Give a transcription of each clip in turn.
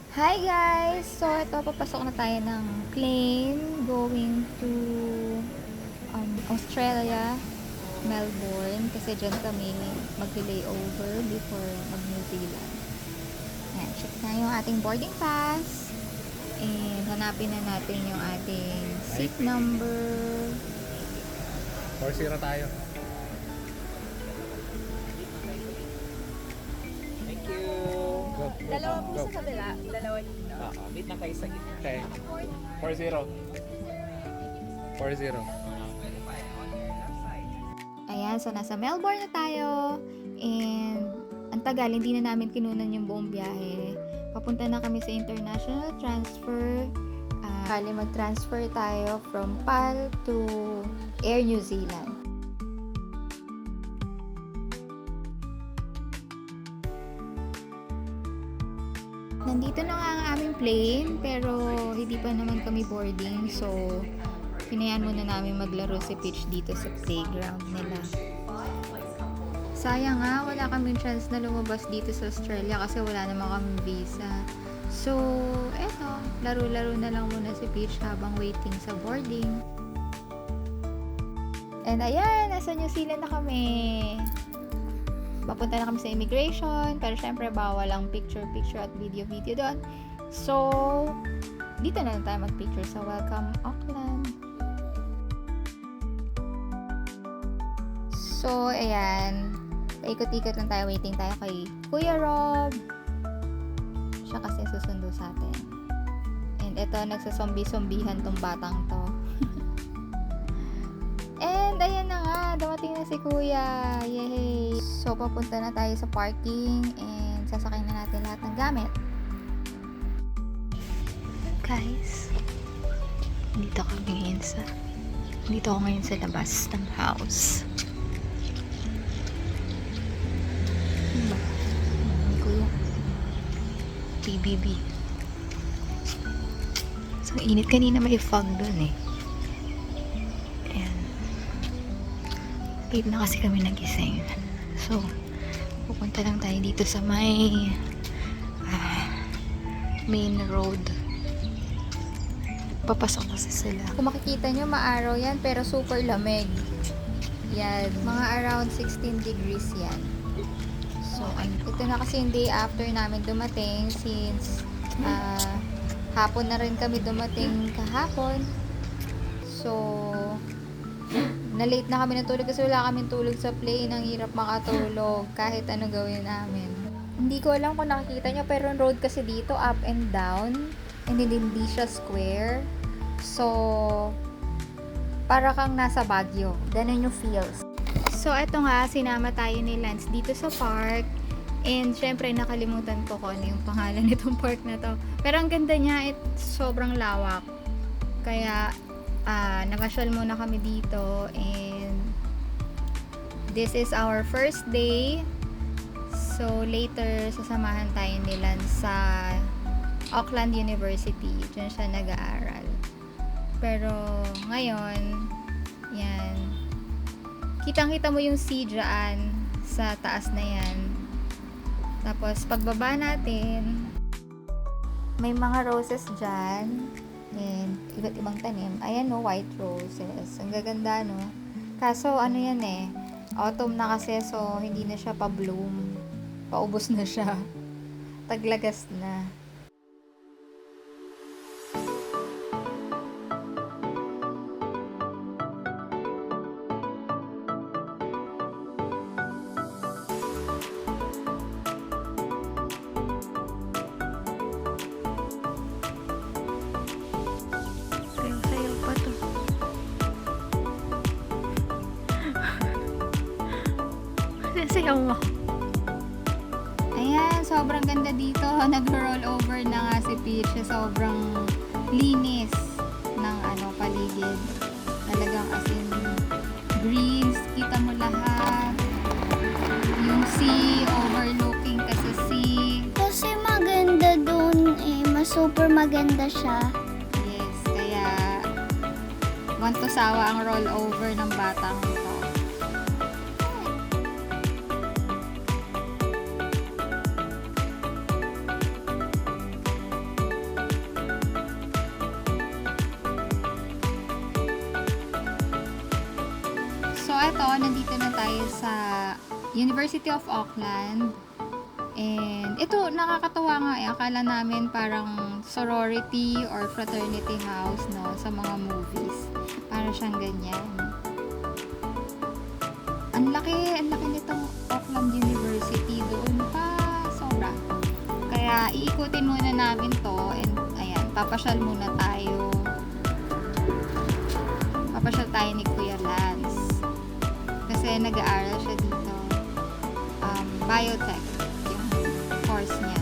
Hi guys! So, ito, papasok na tayo ng plane going to Australia, Melbourne, kasi dyan kami mag-layover before mag-New Zealand. Ayan, check na yung ating boarding pass. And hanapin na natin yung ating seat number. 4-0 tayo. Thank you. Go. Dalawa po Go. sa kabila, dalawa dito. Meet na kayo sa gitna. Okay. 4-0. 4-0. Ayan, so nasa Melbourne na tayo. And ang tagal, hindi na namin kinunan yung buong biyahe. Papunta na kami sa international transfer. Kali mag-transfer tayo from PAL to Air New Zealand. Nandito na nga ang aming plane, pero hindi pa naman kami boarding. So, hinayaan muna namin maglaro si Peach dito sa playground nila. Sayang nga, wala kaming chance na lumabas dito sa Australia kasi wala naman kaming visa. So, eto, laro-laro na lang muna si Peach habang waiting sa boarding. And ayan, nasa New Zealand na kami. Papunta na kami sa immigration, pero syempre bawal ang picture-picture at video-video doon. So, dito na lang tayo mag-picture sa Welcome Auckland. So, ayan. Paikot-ikot lang tayo. Waiting tayo kay Kuya Rob. Siya kasi susundo sa atin. And ito, nagsazombie-zombihan tong batang to. And ayan na nga, dumating na si Kuya. Yay! So, papunta na tayo sa parking and sasakay na natin lahat ng gamit. Guys, dito ako ngayon sa labas ng house. Ano ba? Kuya. PBB. So, init kanina, may fog dun eh. Ayan. Late na kasi kami nagising. So, pupunta lang tayo dito sa may main road. Papasok kasi sila. Kung makikita nyo, maaraw yan, pero super lamig. Yan, mga around 16 degrees yan. So, ito na kasi yung day after namin dumating since hapon na rin kami dumating kahapon. So, na-late na kami natulog kasi wala kami tulog sa plane. Ang hirap makatulog kahit ano gawin namin. Hindi ko alam kung nakikita nyo, pero yung road kasi dito up and down. And hindi siya square. So, para kang nasa Baguio. Ganun yung feels. So, eto nga, sinama tayo ni Lance dito sa park. And, syempre, nakalimutan ko kung ano yung pangalan nitong park na to. Pero ang ganda niya, sobrang lawak. Kaya, namasyal muna kami dito. And, this is our first day. So, later, sasamahan tayo ni Lance sa Auckland University. Diyan siya nag-aaral. Pero, ngayon, yan. Kitang-kita mo yung sea dyan sa taas na yan. Tapos, pagbaba natin, may mga roses dyan. And, iba't ibang tanim. Ayan no, white roses. Ang gaganda no. Kaso, ano yan eh, autumn na kasi, so, hindi na siya pa-bloom. Paubos na siya. Taglagas na. Sayaw-sayaw pa to. Sayaw mo. Ayan, sobrang ganda dito. Nag-roll over na nga si Peach. Sobrang linis ng paligid. Talagang as in greens. Kita mo lahat. Yung sea, overlooking ka sa sea. Kasi maganda dun eh. Super maganda siya. Yes, kaya want to sawa ang roll over ng batang ito. eto, nandito na tayo sa University of Auckland. And ito, nakakatawa nga eh. Akala namin parang sorority or fraternity house, no? Sa mga movies. Para siyang ganyan. Ang laki nitong Auckland University. Doon pa, sobra. Kaya, iikutin muna namin to. And, ayan, papasyal muna tayo. Papasyal tayo ni Kuya Lance. Kasi nag-aaral siya dito. Biotech. Course niya.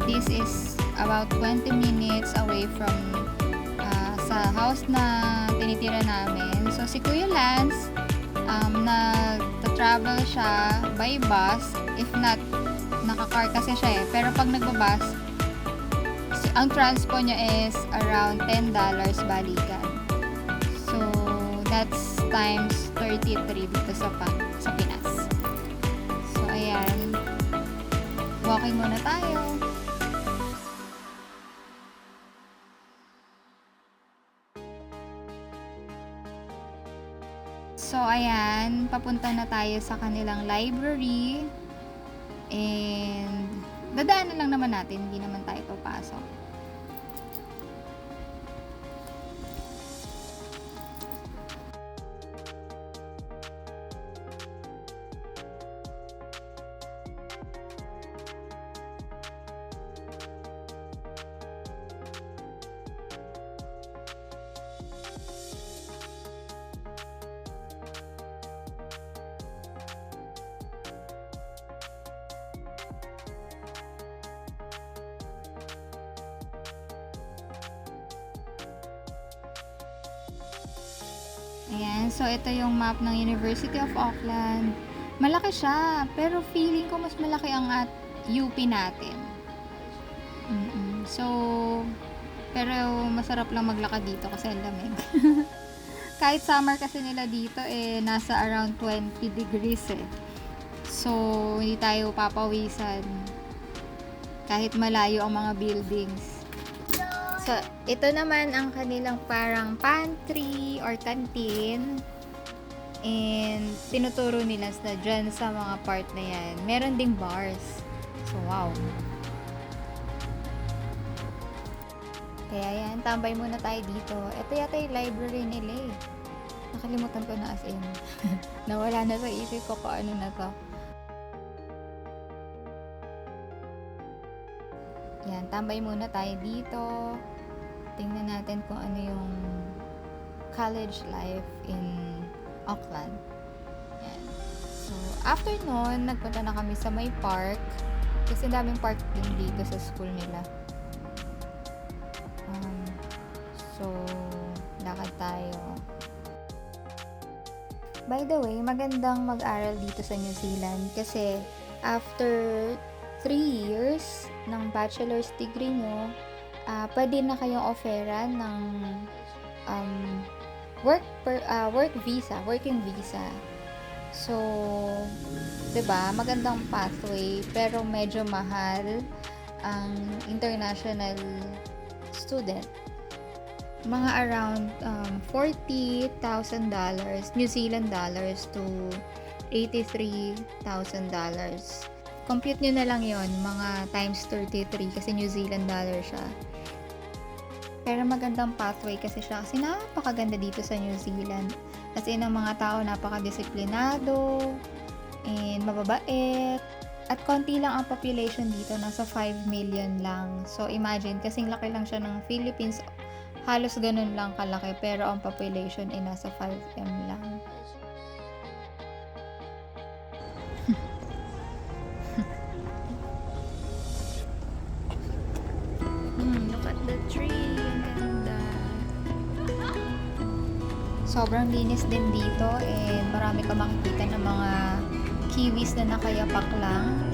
This is about 20 minutes away from sa house na tinitira namin. So, si Kuya Lance, nag-travel siya by bus. If not, naka-car kasi siya eh. Pero pag nagbabus, ang transpo niya is around $10 balikan. So, that's times 33 dito sa Pinas. So, ayan. Walking muna tayo. So, ayan. Papunta na tayo sa kanilang library. And, dadaanan lang naman natin. Hindi naman tayo papasok. Ayan, so ito yung map ng University of Auckland. Malaki siya, pero feeling ko mas malaki ang UP natin. So, pero masarap lang maglakad dito kasi ang lamig. Kahit summer kasi nila dito, nasa around 20 degrees eh. So, hindi tayo papawisan. Kahit malayo ang mga buildings. So, ito naman ang kanilang parang pantry or canteen. And, tinuturo nila na dyan sa mga part na yan. Meron ding bars. So, wow. Kaya yan, tambay muna tayo dito. Ito yata yung library nila eh. Nakalimutan ko na as in. Nawala na sa isip ko kung ano na to. Yan, tambay muna tayo dito. Tingnan natin kung ano yung college life in Auckland. Yan. So, after nun, nagpunta na kami sa may park. Kasi daming park din dito sa school nila. So, lakad tayo. By the way, magandang mag-aral dito sa New Zealand kasi after 3 years ng bachelor's degree nyo, pwede na kayong offeran ng working visa. So, 'di ba? Magandang pathway pero medyo mahal ang international student. Mga around $40,000 New Zealand dollars to $83,000. Compute nyo na lang yon, mga times 33 kasi New Zealand dollar siya. Pero magandang pathway kasi siya kasi napakaganda dito sa New Zealand. Kasi ang mga tao napakadisiplinado and mababait. At konti lang ang population dito, nasa 5 million lang. So imagine, kasing laki lang siya ng Philippines, halos ganun lang kalaki pero ang population ay nasa 5M lang. Look at the tree. Ang ganda. Sobrang linis din dito and marami ka makikita ng mga kiwis na nakayapak lang.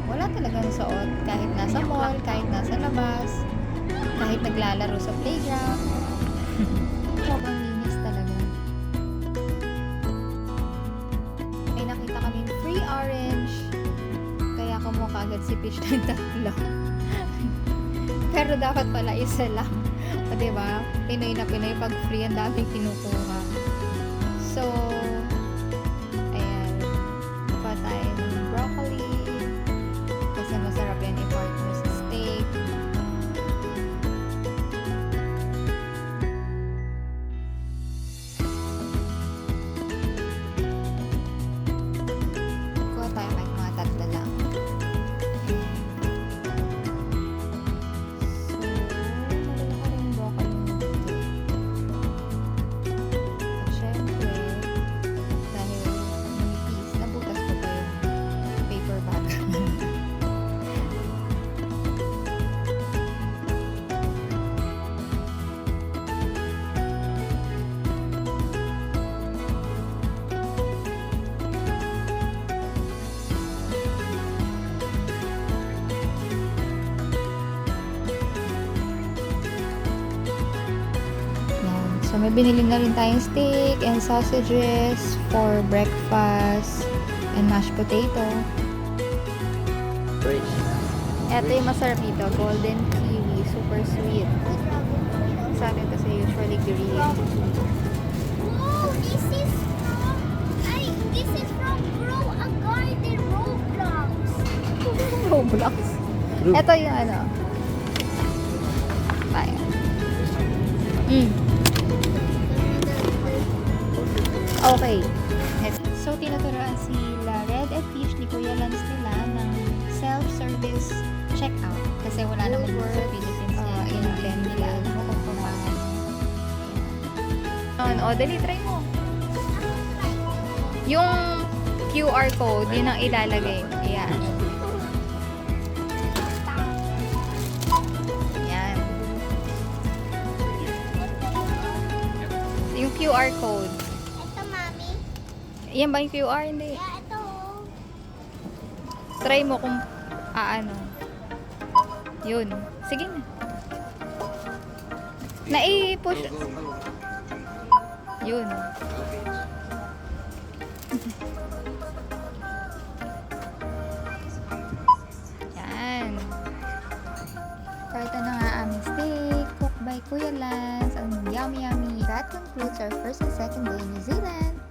Wala talagang suot kahit nasa mall, kahit nasa labas, kahit naglalaro sa playground. Sobrang linis talaga. May nakita kaming free orange. Kaya kumukha agad si Fish ng tatlo. Pero dapat pala isa lang. O diba? Pinoy na Pinoy pag free ang daming kinukuha. So, ayan. Kuha tayo ng broccoli. Kasi masarap yan i-partner sa steak. Kuha tayo kahit mga tatlo lang. So, malalaki rin yung broccoli dito. At syempre, dahil manipis, nabutas ko pa yung paper bag. Yan. So, may binili na rin tayong steak and sausages for breakfast and mashed potato. Ito yung masarap dito, golden kiwi, super sweet. Sa atin kasi usually green. Oh, this is from Grow a Garden Roblox. Roblox. Ito yung ano. Tayo. Okay. So, tinuturoan sila Red and Peach ni Kuya Lance nila ng self-service checkout. Kasi wala namang sa Philippines in blend nila. Alam mo kung paano. O, dali, try mo. Yung QR code, yun ang ilalagay. Ayan. Ayan. Yung QR code. Ito, Mami. Yan ba yung QR? Hindi. Yeah, ito. Try mo kung ano. Yun. Sige na. Nai-push. Yun. Yan. So, ito na nga aming steak. Cooked by Kuya Lance. Ang yummy. That concludes our first and second day in New Zealand.